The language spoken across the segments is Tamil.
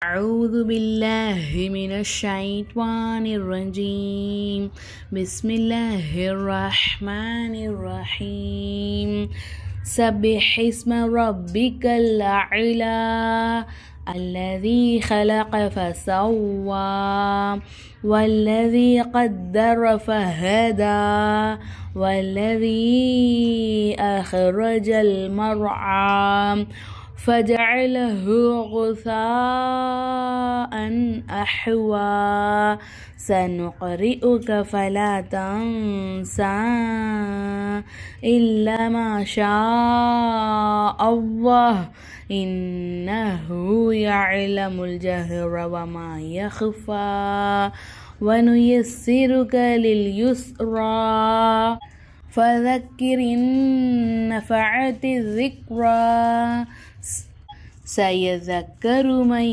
أعوذ بالله من الشيطان الرجيم بسم الله الرحمن الرحيم سبح اسم ربك الأعلى الذي خلق فسوى والذي قدر فهدى والذي أخرج المرعى فجعله غثاء أحوى سنقرئك فلا تنسى إلا ما شاء الله إنه يعلم الجهر وما يخفى ونيسرك لليسرى فذكر إن نفعت الذكرى سيذكر من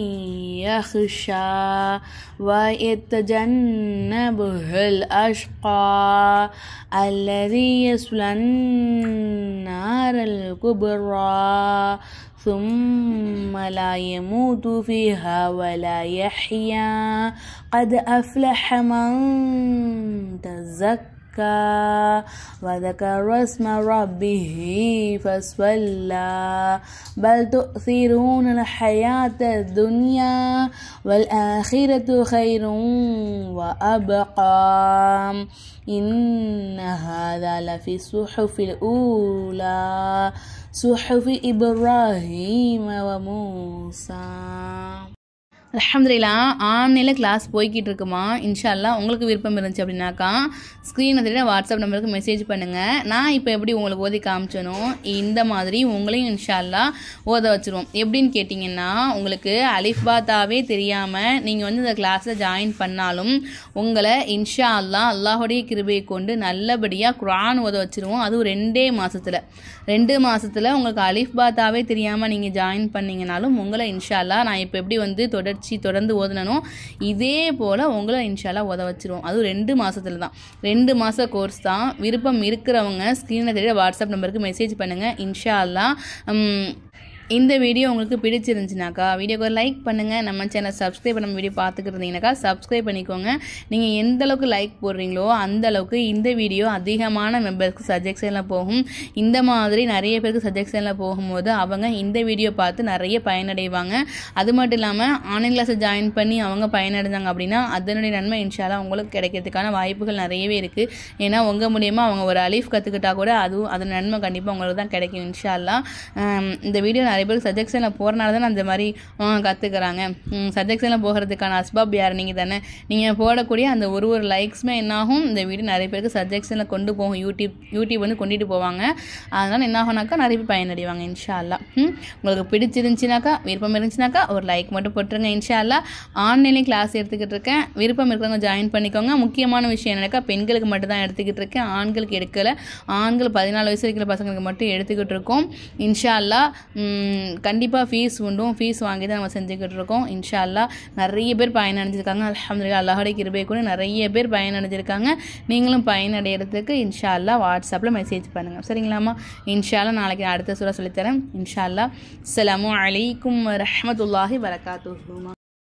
يخشى ويتجنبها الأشقى الذي يصلى النار الكبرى ثم لا يموت فيها ولا يحيا قد أفلح من تزكى وذكر اسم ربه فصلى بل تؤثرون الحياة الدنيا والآخرة خير وأبقى إن هذا لفي الصحف الأولى صحف إبراهيم وموسى. அல்ஹம்துலில்லாஹ் ஆன்லைனில் கிளாஸ் போய்கிட்டு இருக்குமா. இன்ஷால்லா உங்களுக்கு விருப்பம் இருந்துச்சு அப்படின்னாக்கா ஸ்க்ரீனை தெரியுற வாட்ஸ்அப் நம்பருக்கு மெசேஜ் பண்ணுங்கள். நான் இப்போ எப்படி உங்களுக்கு ஓதி காமிச்சனோ இந்த மாதிரி உங்களையும் இன்ஷால்லா ஓத வச்சுருவோம். எப்படின்னு கேட்டிங்கன்னா, உங்களுக்கு அலிஃபாத்தாவே தெரியாமல் நீங்கள் இந்த கிளாஸில் ஜாயின் பண்ணாலும் உங்களை இன்ஷால்லா அல்லாஹுடைய கிருபையை கொண்டு நல்லபடியாக குர்ஆன் ஓத வச்சுருவோம். அதுவும் 2 மாதத்தில் உங்களுக்கு அலிஃபாத்தாவே தெரியாமல் நீங்கள் ஜாயின் பண்ணிங்கனாலும் உங்களை இன்ஷால்லா நான் இப்போ எப்படி தொடர்ந்து ஓதுனனோ இதே போல் உங்களை இன்ஷால்லா ஓத வச்சிருவோம். அதுவும் 2 மாதத்துல தான். 2 மாத கோர்ஸ் தான். விருப்பம் இருக்கிறவங்க ஸ்க்ரீனில் தெரியுற வாட்ஸ்அப் நம்பருக்கு மெசேஜ் பண்ணுங்கள். இன்ஷால்லா இந்த வீடியோ உங்களுக்கு பிடிச்சிருந்துச்சுனாக்கா வீடியோக்கு ஒரு லைக் பண்ணுங்கள். நம்ம சேனல் சப்ஸ்கிரைப் பண்ண வீடியோ பார்த்துக்கிட்டு இருந்தீங்கன்னாக்கா சப்ஸ்கிரைப் பண்ணிக்கோங்க. நீங்கள் எந்த அளவுக்கு லைக் போடுறீங்களோ அந்த அளவுக்கு இந்த வீடியோ அதிகமான மெம்பருக்கு சஜெக்ஷனில் போகும். இந்த மாதிரி நிறைய பேருக்கு சஜெக்ஷனில் போகும்போது அவங்க இந்த வீடியோ பார்த்து நிறைய பயனடைவாங்க. அது மட்டும் இல்லாமல் ஆன்லைன் கிளாஸை ஜாயின் பண்ணி அவங்க பயனடைஞ்சாங்க அப்படின்னா அதனுடைய நன்மை இன்ஷால்லா உங்களுக்கு கிடைக்கிறதுக்கான வாய்ப்புகள் நிறையவே இருக்குது. ஏன்னா உங்கள் மூலியமாக அவங்க ஒரு அலீஃப் கற்றுக்கிட்டா கூட அதன் நன்மை கண்டிப்பாக உங்களுக்கு தான் கிடைக்கும் இன்ஷால்லா. இந்த வீடியோ நிறைய பேருக்கு சஜெக்ஷனில் போகிறனால தான் அந்த மாதிரி கற்றுக்கிறாங்க. சஜெக்ஷனில் போகிறதுக்கான அஸ்பாப் யார்? நீங்கள் தானே. நீங்கள் போடக்கூடிய அந்த ஒரு லைக்ஸுமே என்னாகும், இந்த வீடியோ நிறைய பேருக்கு சஜெக்ஷனில் கொண்டு போகும். யூடியூப் கொண்டுட்டு போவாங்க. அதனால் என்ன ஆகுனாக்கா நிறைய பேர் பயனடைவாங்க இன்ஷால்லா. உங்களுக்கு பிடிச்சிருந்துச்சுனாக்கா விருப்பம் இருந்துச்சுனாக்கா ஒரு லைக் மட்டும் போட்டுருங்க இன்ஷால்லா. ஆன்லைன்லேயும் கிளாஸ் எடுத்துக்கிட்டு இருக்கேன். விருப்பம் இருக்கிறவங்க ஜாயின் பண்ணிக்கோங்க. முக்கியமான விஷயம் என்னக்கா பெண்களுக்கு மட்டும் தான் எடுத்துக்கிட்டு இருக்கேன், ஆண்களுக்கு எடுக்கலை. ஆண்கள் 14 வயசு இருக்கிற பசங்களுக்கு மட்டும் எடுத்துக்கிட்டு இருக்கோம் இன்ஷால்லா. கண்டிப்பாக ஃபீஸ் உண்டும். ஃபீஸ் வாங்கி தான் நம்ம செஞ்சுக்கிட்டு இருக்கோம் இன்ஷால்லா. நிறைய பேர் பயனடைஞ்சிருக்காங்க. அல்ஹம்துலில்லாஹ் அல்லாஹுடைய கிருபை கூட நிறைய பேர் பயனடைஞ்சிருக்காங்க. நீங்களும் பயனடைகிறதுக்கு இன்ஷால்லா வாட்ஸ்அப்பில் மெசேஜ் பண்ணுங்கள். சரிங்களாம்மா? இன்ஷால்லா நாளைக்கு அடுத்த சூரா சொல்லித்தரேன் இன்ஷால்லா. அஸ்ஸலாமு அலைக்கும் வரஹ்மத்துல்லாஹி வபரகாத்துஹு.